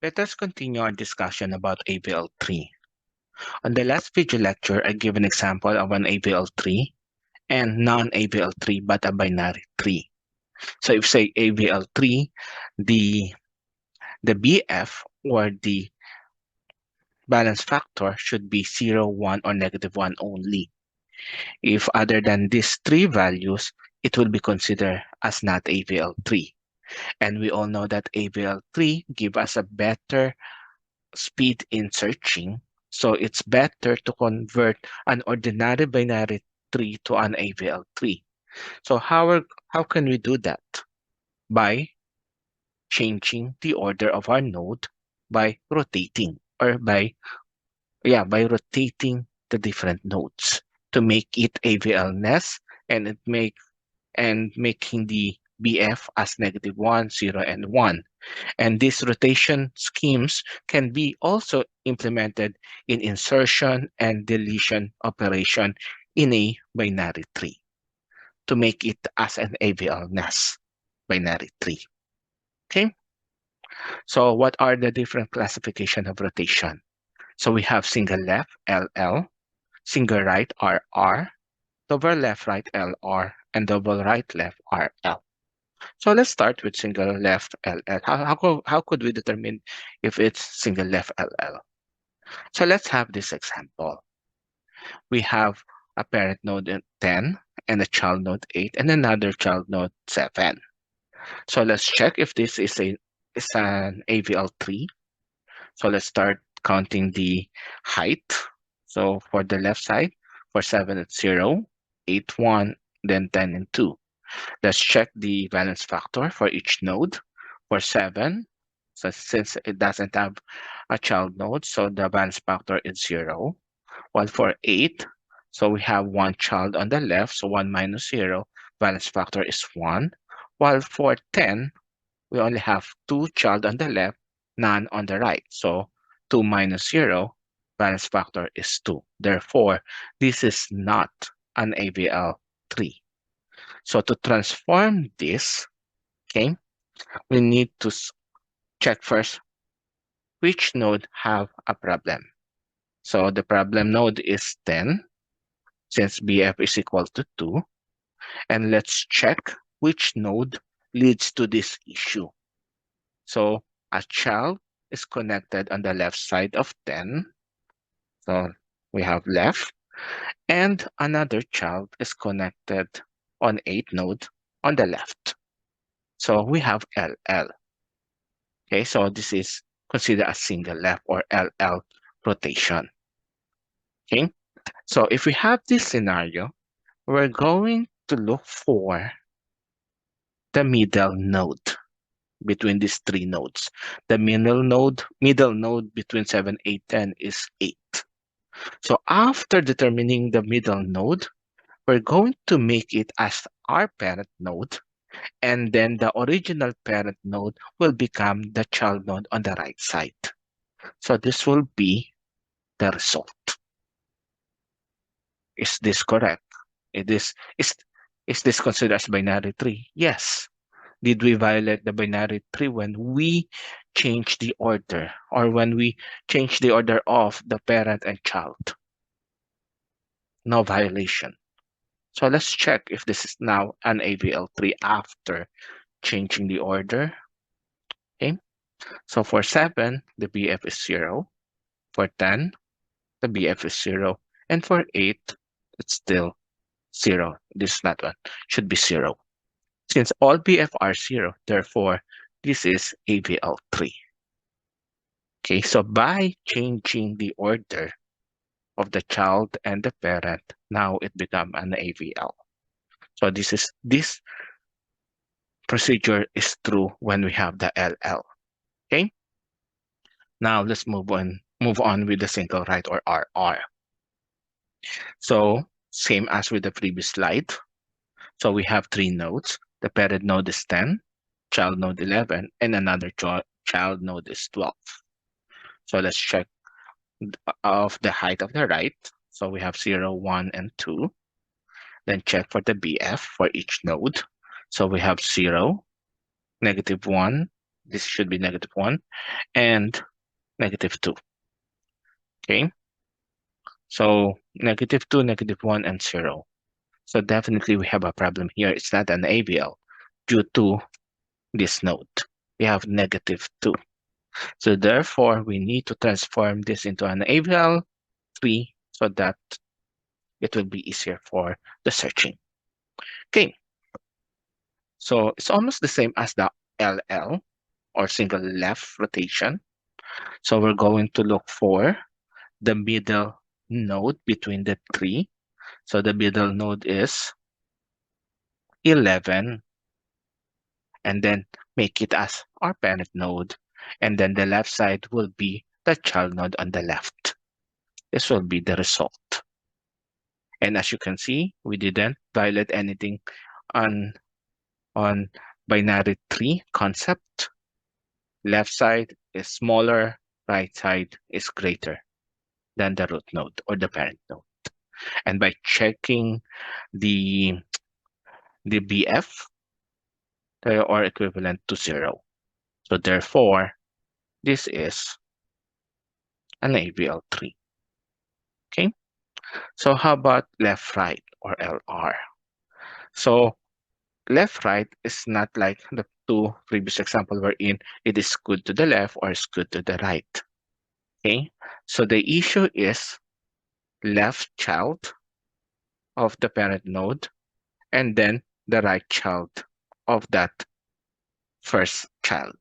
Let us continue our discussion about AVL tree. On the last video lecture, I gave an example of an AVL tree and non-AVL tree but a binary tree. So if say AVL tree, the BF or the balance factor should be 0, 1, or -1 only. If other than these three values, it will be considered as not AVL tree. And we all know that AVL tree give us a better speed in searching. So it's better to convert an ordinary binary tree to an AVL tree. So how can we do that? By changing the order of our node by rotating or by rotating the different nodes to make it AVL-ness and making the BF as -1, 0, and 1. And these rotation schemes can be also implemented in insertion and deletion operation in a binary tree to make it as an AVL-ness binary tree. Okay, so what are the different classification of rotation? So we have single left, LL, single right, RR, double left right, LR, and double right left, RL. So let's start with single left LL. How could we determine if it's single left LL? So let's have this example. We have a parent node 10 and a child node 8 and another child node 7. So let's check if this is an AVL tree. So let's start counting the height. So for the left side, for 7 it's 0, 8, 1, then 10 and 2. Let's check the balance factor for each node. For 7, so since it doesn't have a child node, so the balance factor is 0. While for 8, so we have one child on the left, so 1 minus 0, balance factor is 1. While for 10, we only have 2 child on the left, none on the right. So 2 minus 0, balance factor is 2. Therefore, this is not an AVL tree. So to transform this, okay, we need to check first which node have a problem. So the problem node is 10, since BF is equal to 2. And let's check which node leads to this issue. So a child is connected on the left side of 10. So we have left. And another child is connected on 8 node on the left. So we have LL. Okay, so this is considered a single left or LL rotation. Okay, so if we have this scenario, we're going to look for the middle node between these three nodes. The middle node between 7, 8, 10 is 8. So after determining the middle node, we're going to make it as our parent node, and then the original parent node will become the child node on the right side. So this will be the result. Is this correct? Is this considered as binary tree? Yes. Did we violate the binary tree when we change the order or when we change the order of the parent and child? No violation. So let's check if this is now an AVL tree after changing the order. Okay. So for 7, the BF is 0. For 10, the BF is 0. And for 8, it's still 0. This is not one. Should be 0. Since all BF are 0, therefore, this is AVL tree. Okay, so by changing the order of the child and the parent, now it becomes an AVL. So this procedure is true when we have the LL. Okay. Now let's move on with the single right or RR. So same as with the previous slide. So we have 3 nodes. The parent node is 10, child node 11, and another child node is 12. So let's check of the height of the right. So we have 0, 1, and 2. Then check for the BF for each node. So we have 0, -1, This should be -1 and -2. Okay, so -2, -1, and 0. So definitely we have a problem here. It's not an AVL due to this node. We have -2. So therefore, we need to transform this into an AVL 3 so that it will be easier for the searching. Okay, so it's almost the same as the LL or single left rotation. So we're going to look for the middle node between the three. So the middle node is 11, and then make it as our parent node. And then the left side will be the child node on the left. This will be the result. And as you can see, we didn't violate anything on binary tree concept. Left side is smaller, right side is greater than the root node or the parent node. And by checking the BF, they are equivalent to 0. So therefore, this is an AVL3. Okay, so how about left-right or LR? So left-right is not like the two previous examples wherein it is skewed to the left or skewed to the right. Okay, so the issue is left child of the parent node and then the right child of that first child.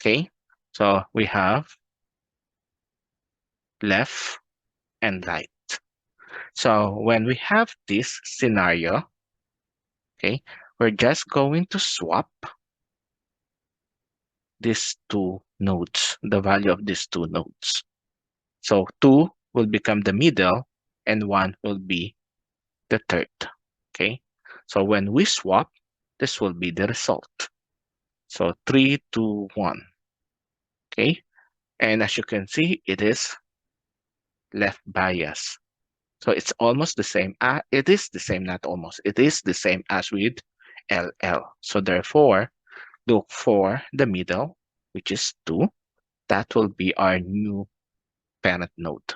Okay, so we have left and right. So when we have this scenario, okay, we're just going to swap these two nodes, the value of these two nodes. So 2 will become the middle and 1 will be the third. Okay, so when we swap, this will be the result. So 3, 2, 1. Okay, and as you can see, it is left bias. So it's almost the same. It is the same, not almost. It is the same as with LL. So therefore, look for the middle, which is 2. That will be our new parent node.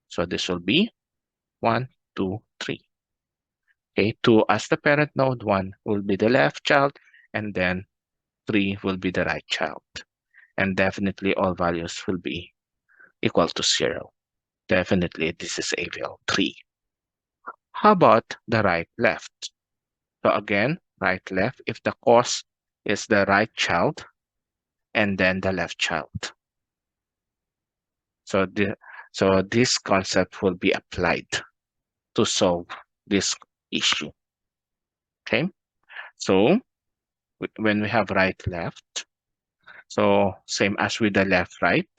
So this will be 1, 2, 3. Okay, 2 as the parent node, 1 will be the left child, and then 3 will be the right child. And definitely all values will be equal to 0. Definitely this is AVL3. How about the right left? So again, right left, if the cause is the right child and then the left child. So this concept will be applied to solve this issue. Okay, so when we have right left, so same as with the left right,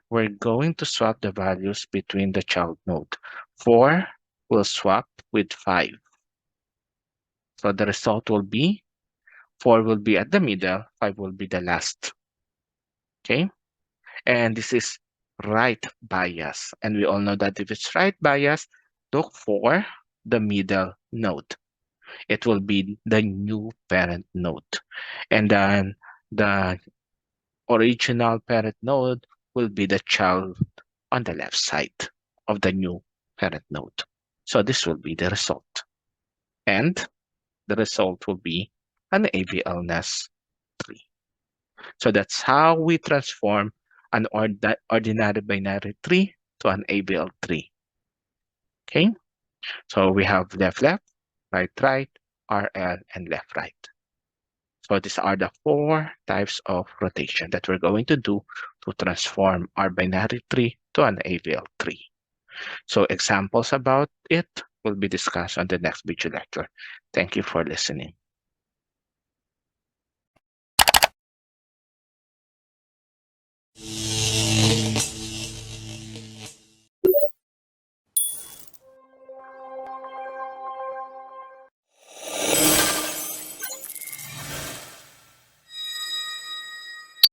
we're going to swap the values between the child node. 4 will swap with 5. So the result will be 4 will be at the middle, 5 will be the last. Okay, and this is right bias. And we all know that if it's right bias, look for the middle node. It will be the new parent node. And then the original parent node will be the child on the left side of the new parent node. So this will be the result. And the result will be an AVL-ness 3. So that's how we transform an ordinary binary tree to an AVL tree. Okay, so we have left, right, RL, and left, right. So these are the 4 types of rotation that we're going to do to transform our binary tree to an AVL tree. So examples about it will be discussed on the next video lecture. Thank you for listening.